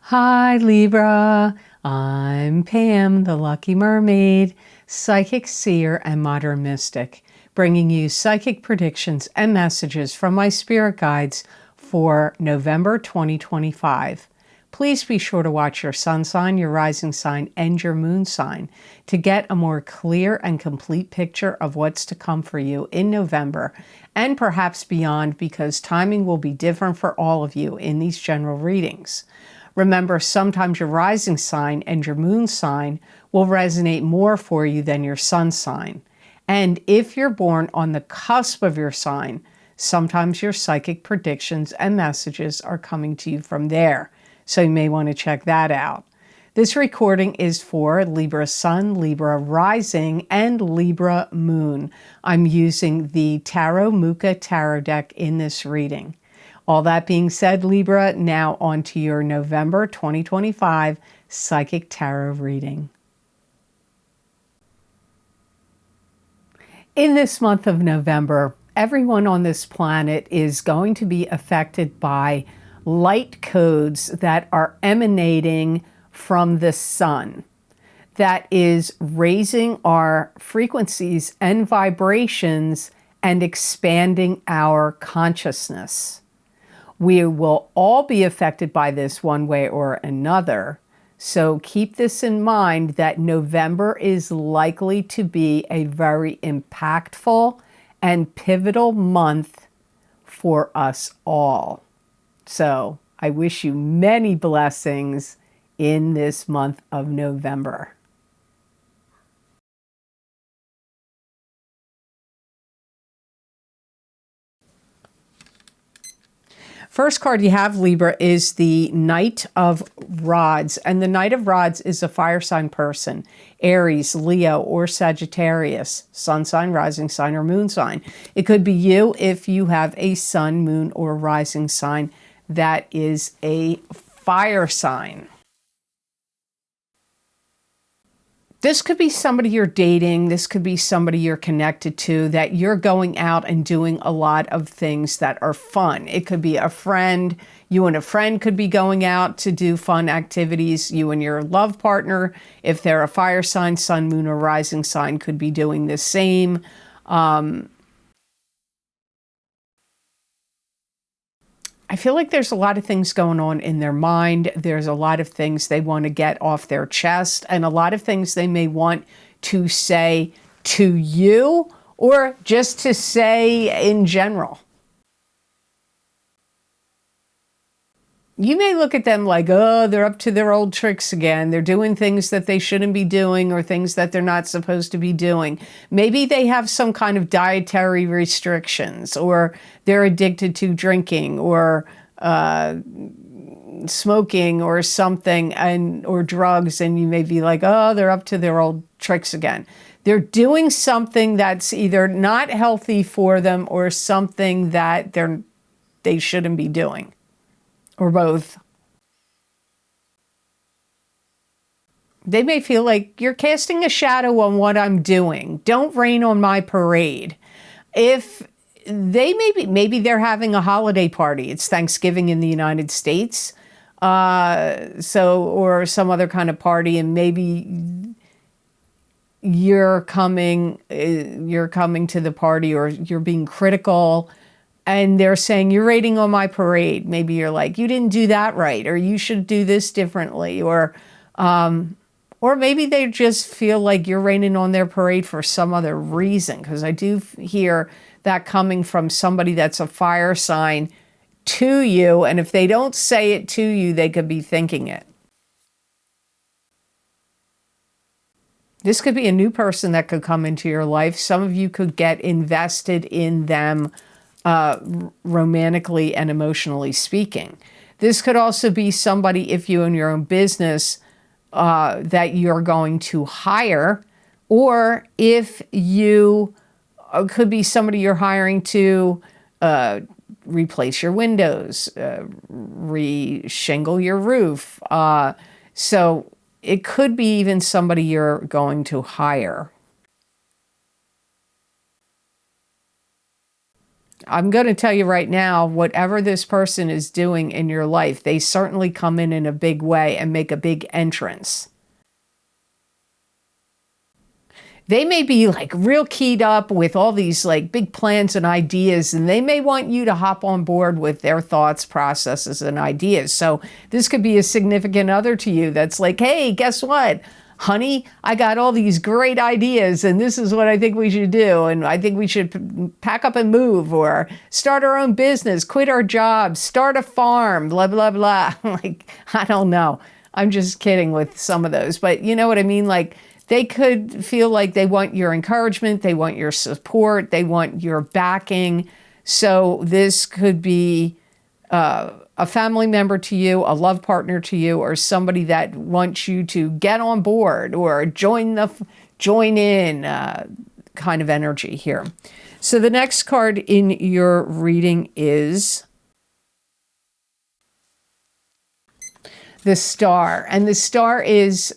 Hi Libra, I'm Pam, the Lucky Mermaid, psychic seer and modern mystic, bringing you psychic predictions and messages from my spirit guides for November 2025. Please be sure to watch your sun sign, your rising sign, and your moon sign to get a more clear and complete picture of what's to come for you in November and perhaps beyond, because timing will be different for all of you in these general readings. Remember, sometimes your rising sign and your moon sign will resonate more for you than your sun sign. And if you're born on the cusp of your sign, sometimes your psychic predictions and messages are coming to you from there. So you may want to check that out. This recording is for Libra Sun, Libra Rising, and Libra Moon. I'm using the Tarot Mucha Tarot deck in this reading. All that being said, Libra, now on to your November 2025 Psychic Tarot reading. In this month of November, everyone on this planet is going to be affected by light codes that are emanating from the sun. That is raising our frequencies and vibrations and expanding our consciousness. We will all be affected by this one way or another. So keep this in mind that November is likely to be a very impactful and pivotal month for us all. So I wish you many blessings in this month of November. First card you have, Libra, is the Knight of Rods. And the Knight of Rods is a fire sign person, Aries, Leo, or Sagittarius, sun sign, rising sign, or moon sign. It could be you if you have a sun, moon, or rising sign that is a fire sign. This could be somebody you're dating. This could be somebody you're connected to, that you're going out and doing a lot of things that are fun. It could be a friend. You and a friend could be going out to do fun activities. You and your love partner, if they're a fire sign, sun, moon, or rising sign, could be doing the same. I feel like there's a lot of things going on in their mind. There's a lot of things they want to get off their chest, and a lot of things they may want to say to you or just to say in general. You may look at them like, oh, they're up to their old tricks again. They're doing things that they shouldn't be doing or things that they're not supposed to be doing. Maybe they have some kind of dietary restrictions, or they're addicted to drinking or smoking or something, or drugs. And you may be like, oh, they're up to their old tricks again. They're doing something that's either not healthy for them or something that they shouldn't be doing. Or both. They may feel like you're casting a shadow on what I'm doing. Don't rain on my parade. If they maybe they're having a holiday party. It's Thanksgiving in the United States. Or some other kind of party, and maybe you're coming to the party, or you're being critical. And they're saying, you're raining on my parade. Maybe you're like, you didn't do that right, or you should do this differently. Or maybe they just feel like you're raining on their parade for some other reason. Because I do hear that coming from somebody that's a fire sign to you. And if they don't say it to you, they could be thinking it. This could be a new person that could come into your life. Some of you could get invested in them romantically and emotionally speaking. This could also be somebody, if you own your own business, that you're going to hire, or if you could be somebody you're hiring to replace your windows, re-shingle your roof. So it could be even somebody you're going to hire. I'm going to tell you right now, whatever this person is doing in your life, they certainly come in a big way and make a big entrance. They may be like real keyed up with all these like big plans and ideas, and they may want you to hop on board with their thoughts, processes, and ideas. So this could be a significant other to you that's like, hey, guess what? Honey, I got all these great ideas, and this is what I think we should do. And I think we should pack up and move, or start our own business, quit our jobs, start a farm, blah, blah, blah. Like, I don't know. I'm just kidding with some of those. But you know what I mean? Like, they could feel like they want your encouragement, they want your support, they want your backing. So this could be a family member to you, a love partner to you, or somebody that wants you to get on board or join in kind of energy here. So the next card in your reading is the Star. And the Star is...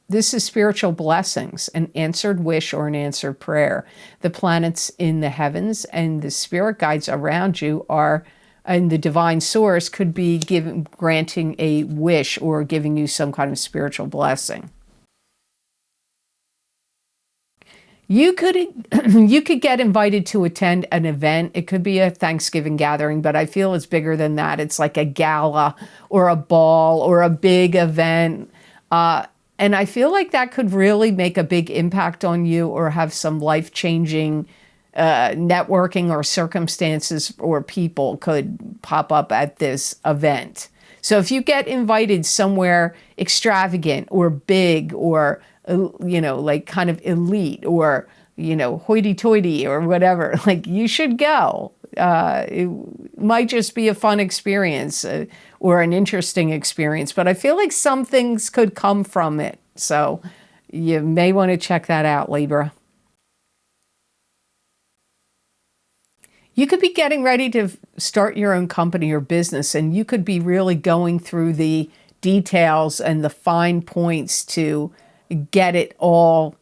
this is spiritual blessings, an answered wish or an answered prayer. The planets in the heavens and the spirit guides around you are, and the divine source could be granting a wish or giving you some kind of spiritual blessing. You could get invited to attend an event. It could be a Thanksgiving gathering, but I feel it's bigger than that. It's like a gala or a ball or a big event. And I feel like that could really make a big impact on you or have some life-changing networking or circumstances or people could pop up at this event. So if you get invited somewhere extravagant or big or, like kind of elite or, hoity-toity or whatever, like you should go. It might just be a fun experience or an interesting experience, but I feel like some things could come from it. So you may want to check that out, Libra. You could be getting ready to start your own company or business, and you could be really going through the details and the fine points to get it all,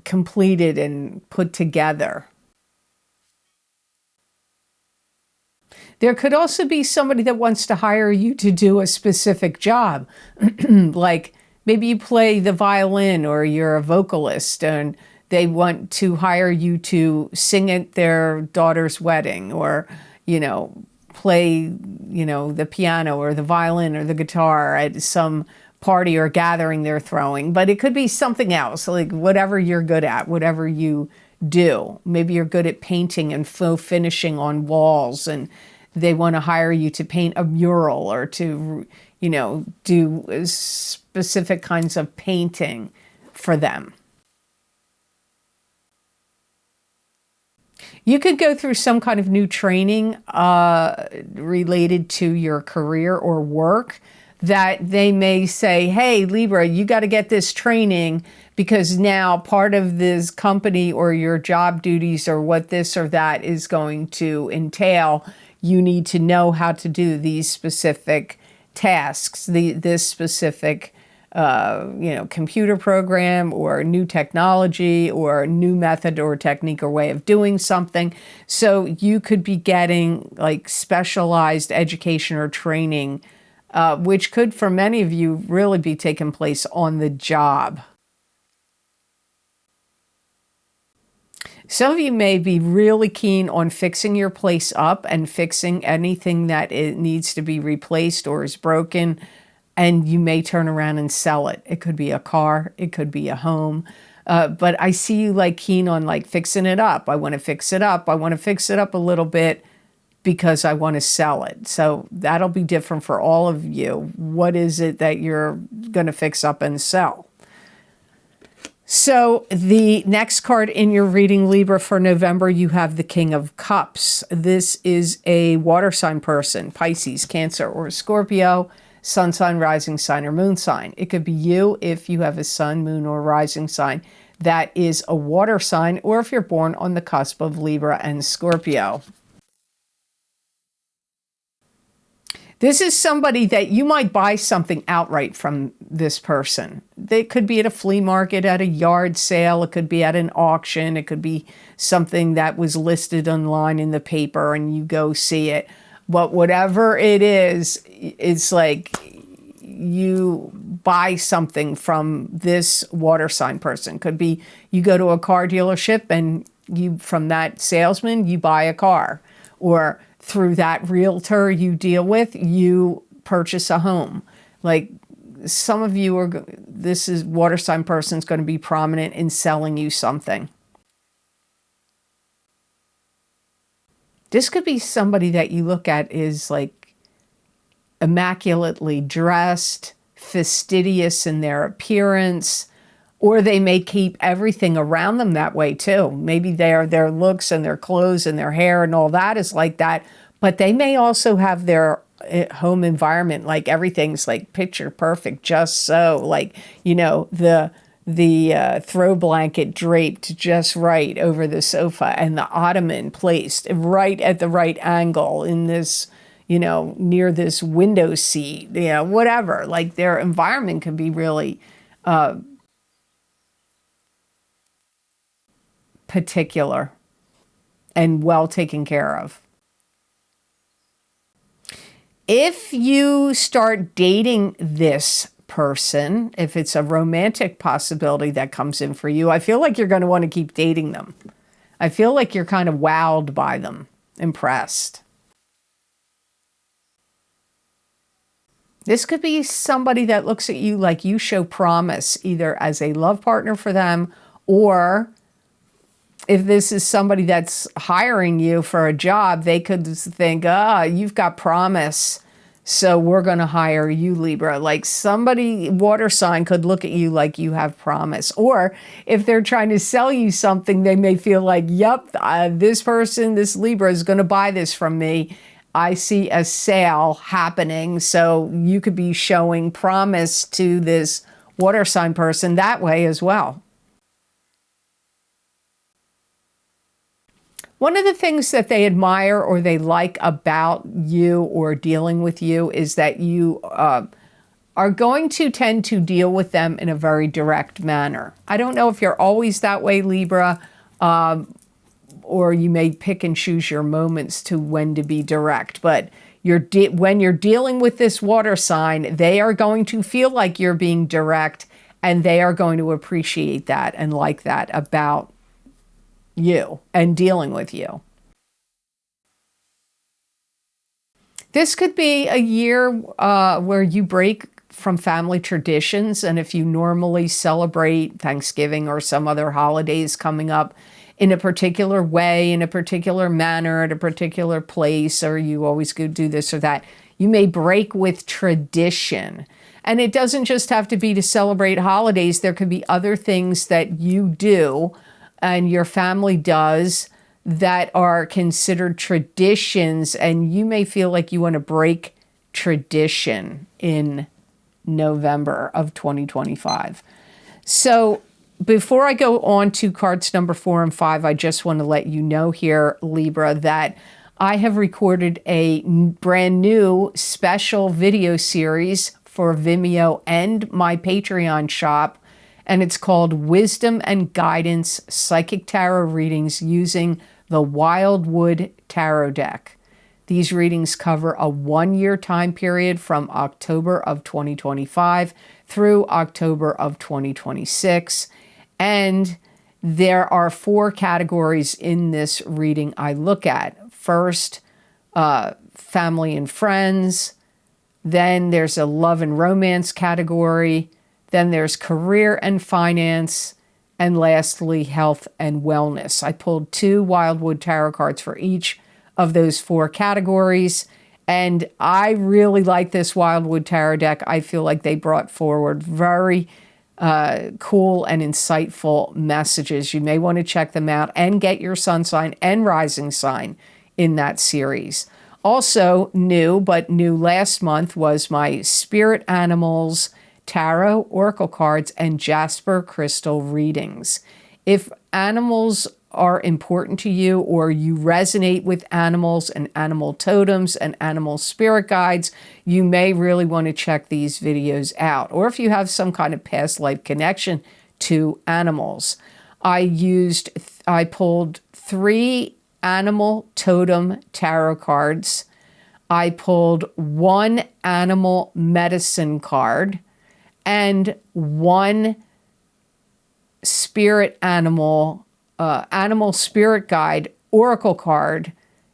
completed and put together. There could also be somebody that wants to hire you to do a specific job. Like maybe you play the violin or you're a vocalist and they want to hire you to sing at their daughter's wedding or, play, the piano or the violin or the guitar at some party or gathering they're throwing. But it could be something else, like whatever you're good at, whatever you do. Maybe you're good at painting and faux finishing on walls, and they want to hire you to paint a mural or to, do specific kinds of painting for them. You could go through some kind of new training related to your career or work that they may say, hey, Libra, you got to get this training because now part of this company or your job duties or what this or that is going to entail, you need to know how to do these specific tasks, this specific computer program or new technology or new method or technique or way of doing something. So you could be getting like specialized education or training, which could, for many of you, really be taking place on the job. Some of you may be really keen on fixing your place up and fixing anything that it needs to be replaced or is broken, and you may turn around and sell it. It could be a car, it could be a home, but I see you like keen on like fixing it up. I want to fix it up. I want to fix it up a little bit because I want to sell it. So that'll be different for all of you. What is it that you're going to fix up and sell? So the next card in your reading, Libra, for November, you have the King of Cups. This is a water sign person, Pisces, Cancer, or Scorpio, sun sign, rising sign, or moon sign. It could be you if you have a sun, moon, or rising sign that is a water sign, or if you're born on the cusp of Libra and Scorpio. This is somebody that you might buy something outright from this person. They could be at a flea market, at a yard sale. It could be at an auction. It could be something that was listed online in the paper and you go see it. But whatever it is, it's like you buy something from this water sign person. Could be you go to a car dealership and you, from that salesman, you buy a car. Or through that realtor you deal with, you purchase a home. Like some of you are, this is water sign person's going to be prominent in selling you something. This could be somebody that you look at is like immaculately dressed, fastidious in their appearance, or they may keep everything around them that way too. Maybe their looks and their clothes and their hair and all that is like that, but they may also have their home environment, like everything's like picture perfect, just so, like, you know, the throw blanket draped just right over the sofa and the ottoman placed right at the right angle in this, you know, near this window seat, you know, whatever. Like their environment can be really particular and well taken care of. If you start dating this person, if it's a romantic possibility that comes in for you, I feel like you're going to want to keep dating them. I feel like you're kind of wowed by them, impressed. This could be somebody that looks at you like you show promise, either as a love partner for them, or if this is somebody that's hiring you for a job, they could think, you've got promise, so we're going to hire you, Libra. Like somebody, water sign, could look at you like you have promise. Or if they're trying to sell you something, they may feel like, yep, this person, this Libra is going to buy this from me. I see a sale happening. So you could be showing promise to this water sign person that way as well. One of the things that they admire or they like about you or dealing with you is that you are going to tend to deal with them in a very direct manner. I don't know if you're always that way, Libra, or you may pick and choose your moments to when to be direct. But when you're dealing with this water sign, they are going to feel like you're being direct, and they are going to appreciate that and like that about you and dealing with you. This could be a year where you break from family traditions, and if you normally celebrate Thanksgiving or some other holidays coming up in a particular way, in a particular manner, at a particular place, or you always go do this or that, you may break with tradition. And it doesn't just have to be to celebrate holidays. There could be other things that you do and your family does that are considered traditions, and you may feel like you want to break tradition in November of 2025. So before I go on to cards number 4 and 5, I just want to let you know here, Libra, that I have recorded a brand new special video series for Vimeo and my Patreon shop, and it's called Wisdom and Guidance Psychic Tarot Readings using the Wildwood Tarot Deck. These readings cover a 1-year time period from October of 2025 through October of 2026. And there are 4 categories in this reading I look at. First, family and friends. Then there's a love and romance category. Then there's career and finance, and lastly, health and wellness. I pulled 2 Wildwood Tarot cards for each of those 4 categories, and I really like this Wildwood Tarot deck. I feel like they brought forward very cool and insightful messages. You may want to check them out and get your sun sign and rising sign in that series. Also new, but new last month, was my Spirit Animals Tarot, Oracle cards, and Jasper Crystal readings. If animals are important to you, or you resonate with animals and animal totems and animal spirit guides, you may really want to check these videos out. Or if you have some kind of past life connection to animals. I pulled 3 animal totem tarot cards. I pulled 1 animal medicine card and 1 spirit animal spirit guide oracle card.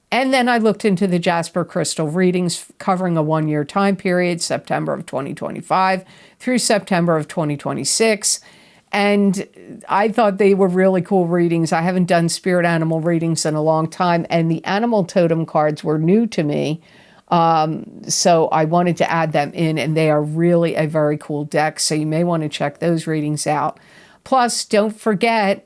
And then I looked into the Jasper crystal readings covering a 1-year time period, September of 2025 through September of 2026. And I thought they were really cool readings. I haven't done spirit animal readings in a long time, and the animal totem cards were new to me. So I wanted to add them in, and they are really a very cool deck. So you may want to check those readings out. Plus, don't forget,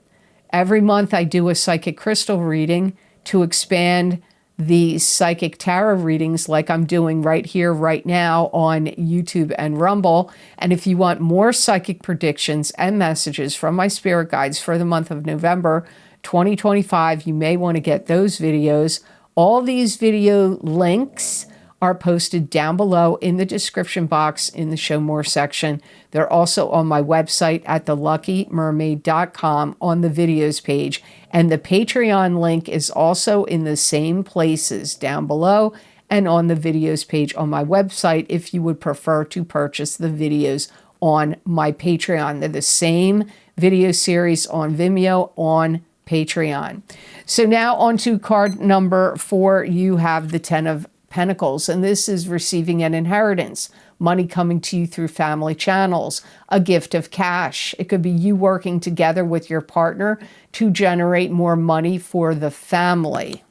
every month I do a psychic crystal reading to expand the psychic tarot readings like I'm doing right here, right now on YouTube and Rumble. And if you want more psychic predictions and messages from my spirit guides for the month of November 2025, you may want to get those videos. All these video links are posted down below in the description box in the Show More section. They're also on my website at theluckymermaid.com on the videos page. And the Patreon link is also in the same places down below and on the videos page on my website if you would prefer to purchase the videos on my Patreon. They're the same video series on Vimeo on Patreon. So now on to card number 4, you have the 10 of Pentacles, and this is receiving an inheritance, money coming to you through family channels, a gift of cash. It could be you working together with your partner to generate more money for the family.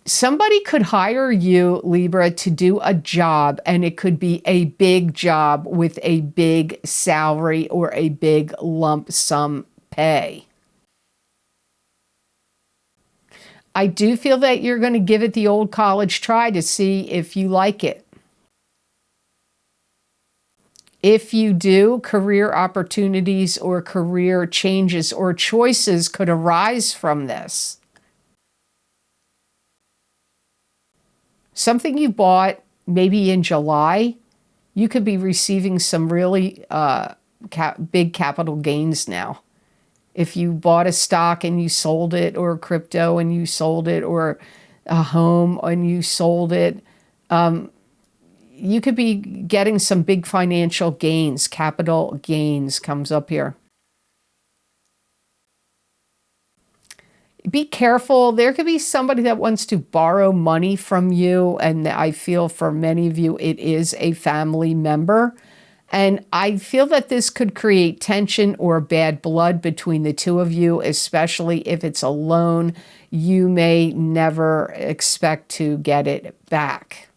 Somebody could hire you, Libra, to do a job, and it could be a big job with a big salary or a big lump sum pay. I do feel that you're going to give it the old college try to see if you like it. If you do, career opportunities or career changes or choices could arise from this. Something you bought maybe in July, you could be receiving some really big capital gains now. If you bought a stock and you sold it, or crypto and you sold it, or a home and you sold it, you could be getting some big financial gains. Capital gains comes up here. Be careful. There could be somebody that wants to borrow money from you, and I feel for many of you it is a family member. And I feel that this could create tension or bad blood between the two of you, especially if it's a loan. You may never expect to get it back.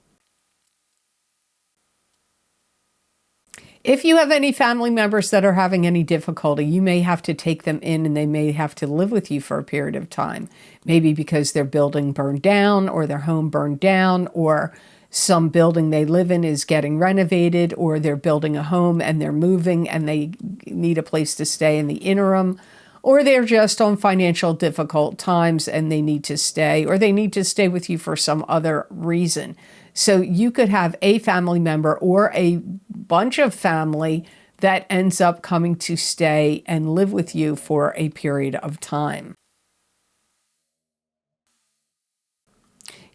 If you have any family members that are having any difficulty, you may have to take them in, and they may have to live with you for a period of time. Maybe because their building burned down, or their home burned down, or some building they live in is getting renovated, or they're building a home and they're moving and they need a place to stay in the interim, or they're just on financial difficult times and they need to stay, or they need to stay with you for some other reason. So you could have a family member or a bunch of family that ends up coming to stay and live with you for a period of time.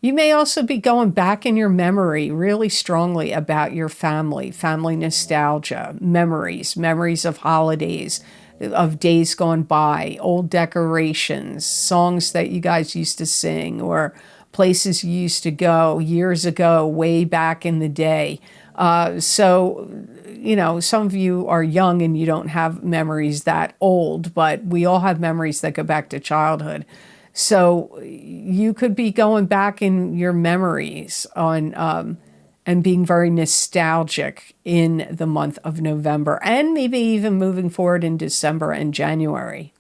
You may also be going back in your memory really strongly about your family, family nostalgia, memories of holidays, of days gone by, old decorations, songs that you guys used to sing, or places you used to go years ago, way back in the day. So, you know, some of you are young and you don't have memories that old, but we all have memories that go back to childhood. So you could be going back in your memories on and being very nostalgic in the month of November, and maybe even moving forward in December and January.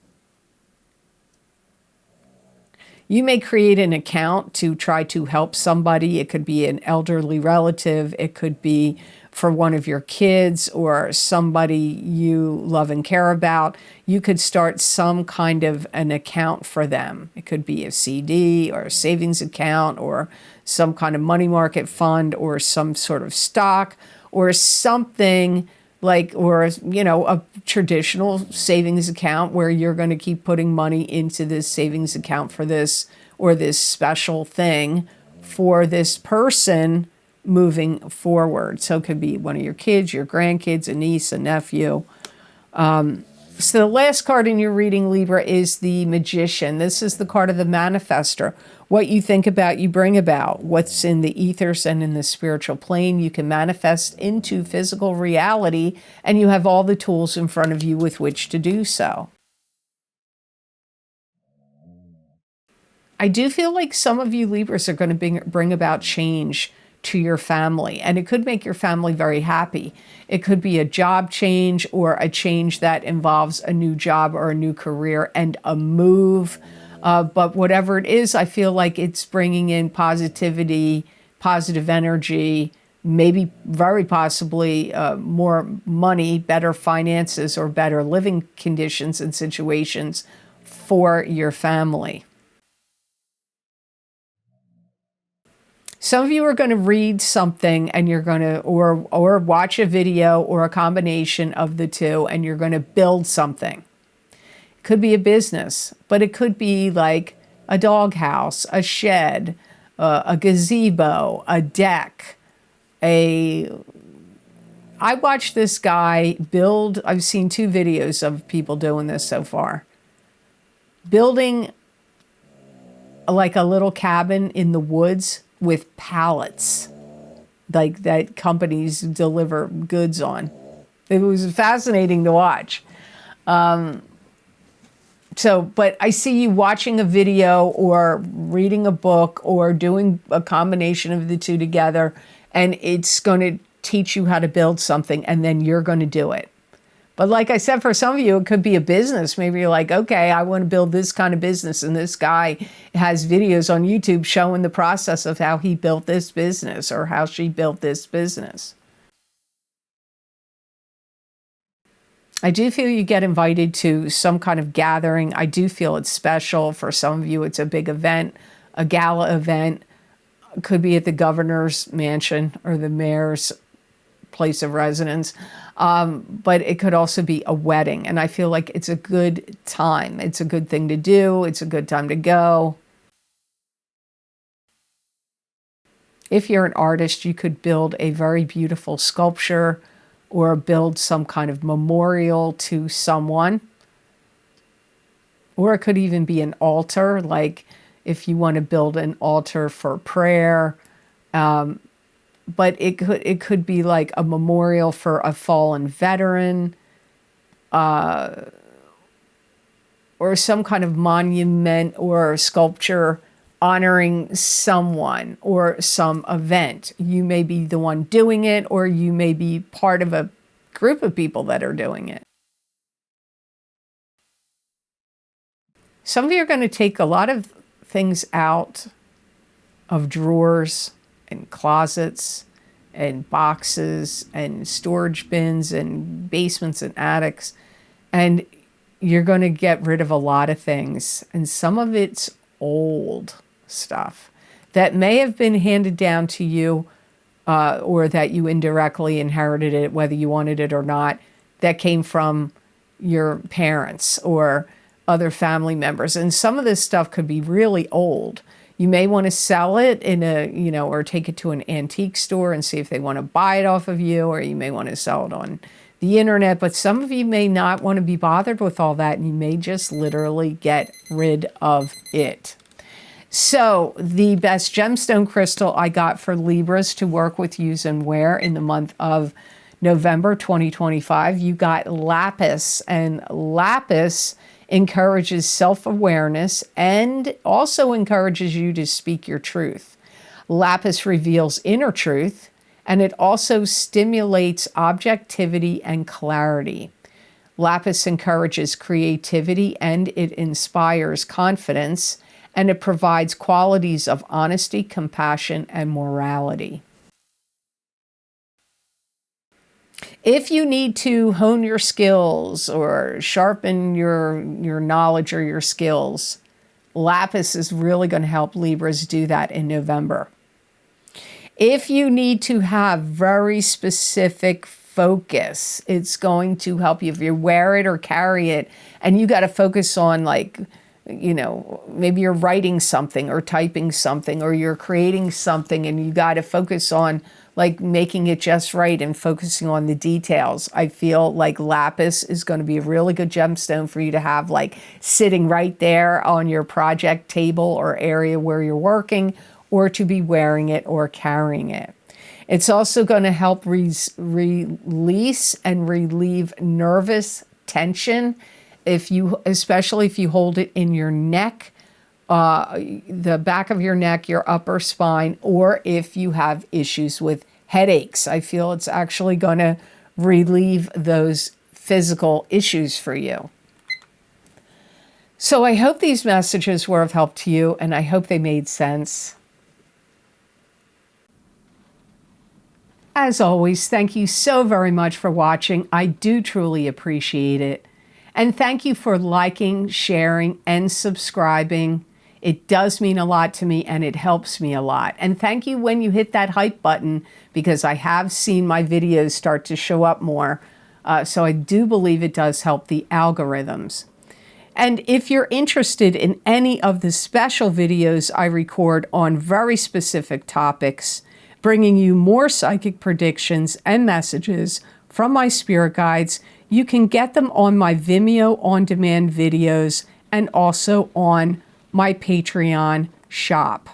You may create an account to try to help somebody. It could be an elderly relative. It could be for one of your kids or somebody you love and care about. You could start some kind of an account for them. It could be a CD or a savings account or some kind of money market fund or some sort of stock or something like, or, you know, a traditional savings account where you're going to keep putting money into this savings account for this or this special thing for this person moving forward. So it could be one of your kids, your grandkids, a niece, a nephew. So the last card in your reading, Libra, is the Magician. This is the card of the manifester. What you think about, you bring about. What's in the ethers and in the spiritual plane, you can manifest into physical reality, and you have all the tools in front of you with which to do so. I do feel like some of you Libras are going to bring about change to your family, and it could make your family very happy. It could be a job change or a change that involves a new job or a new career and a move. But whatever it is, I feel like it's bringing in positivity, positive energy, maybe very possibly more money, better finances, or better living conditions and situations for your family. Some of you are going to read something and you're going to, or watch a video or a combination of the two, and you're going to build something. It could be a business, but it could be like a doghouse, a shed, a gazebo, a deck, I watched this guy build, I've seen 2 videos of people doing this so far, building like a little cabin in the woods with pallets, like that companies deliver goods on. It was fascinating to watch. But I see you watching a video or reading a book or doing a combination of the two together, and it's going to teach you how to build something, and then you're going to do it. But like I said, for some of you, it could be a business. Maybe you're like, okay, I want to build this kind of business. And this guy has videos on YouTube showing the process of how he built this business or how she built this business. I do feel you get invited to some kind of gathering. I do feel it's special. For some of you, it's a big event, a gala event. It could be at the governor's mansion or the mayor's place of residence. But it could also be a wedding. And I feel like it's a good time. It's a good thing to do. It's a good time to go. If you're an artist, you could build a very beautiful sculpture or build some kind of memorial to someone. Or it could even be an altar, like if you want to build an altar for prayer. But it could be like a memorial for a fallen veteran, or some kind of monument or sculpture honoring someone or some event. You may be the one doing it, or you may be part of a group of people that are doing it. Some of you are going to take a lot of things out of drawers and closets and boxes and storage bins and basements and attics, and you're going to get rid of a lot of things, and some of it's old stuff that may have been handed down to you, or that you indirectly inherited it, whether you wanted it or not, that came from your parents or other family members. And some of this stuff could be really old. You may want to sell it in a, or take it to an antique store and see if they want to buy it off of you, or you may want to sell it on the internet. But some of you may not want to be bothered with all that, and you may just literally get rid of it. So the best gemstone crystal I got for Libras to work with, use, and wear in the month of November 2025, you got lapis. And lapis encourages self-awareness and also encourages you to speak your truth. Lapis reveals inner truth, and it also stimulates objectivity and clarity. Lapis encourages creativity, and it inspires confidence, and it provides qualities of honesty, compassion, and morality. If you need to hone your skills or sharpen your knowledge or your skills, lapis is really going to help Libras do that in November. If you need to have very specific focus, it's going to help you. If you wear it or carry it and you got to focus on, like, you know, maybe you're writing something or typing something or you're creating something and you got to focus on like making it just right and focusing on the details. I feel like lapis is going to be a really good gemstone for you to have like sitting right there on your project table or area where you're working, or to be wearing it or carrying it. It's also going to help release and relieve nervous tension. Especially if you hold it in your neck, the back of your neck, your upper spine, or if you have issues with headaches. I feel it's actually going to relieve those physical issues for you. So I hope these messages were of help to you, and I hope they made sense. As always, thank you so very much for watching. I do truly appreciate it. And thank you for liking, sharing, and subscribing. It does mean a lot to me and it helps me a lot. And thank you when you hit that hype button, because I have seen my videos start to show up more. So I do believe it does help the algorithms. And if you're interested in any of the special videos I record on very specific topics, bringing you more psychic predictions and messages from my spirit guides, you can get them on my Vimeo on-demand videos and also on my Patreon shop.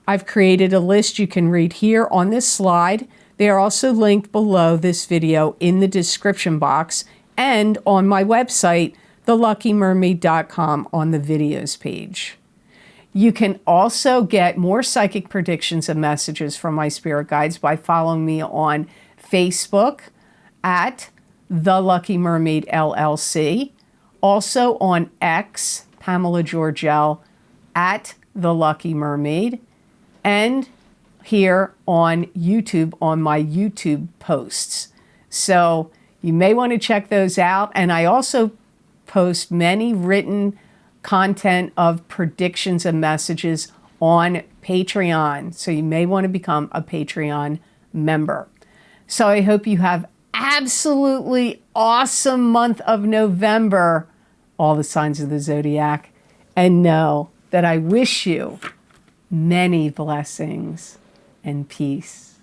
I've created a list you can read here on this slide. They are also linked below this video in the description box and on my website, theluckymermaid.com, on the videos page. You can also get more psychic predictions and messages from my spirit guides by following me on Facebook at The Lucky Mermaid LLC, also on X, Pamela Georgel at The Lucky Mermaid, and here on YouTube on my YouTube posts. So you may want to check those out. And I also post many written content of predictions and messages on Patreon. So you may want to become a Patreon member. So I hope you have absolutely awesome month of November, all the signs of the zodiac, and know that I wish you many blessings and peace.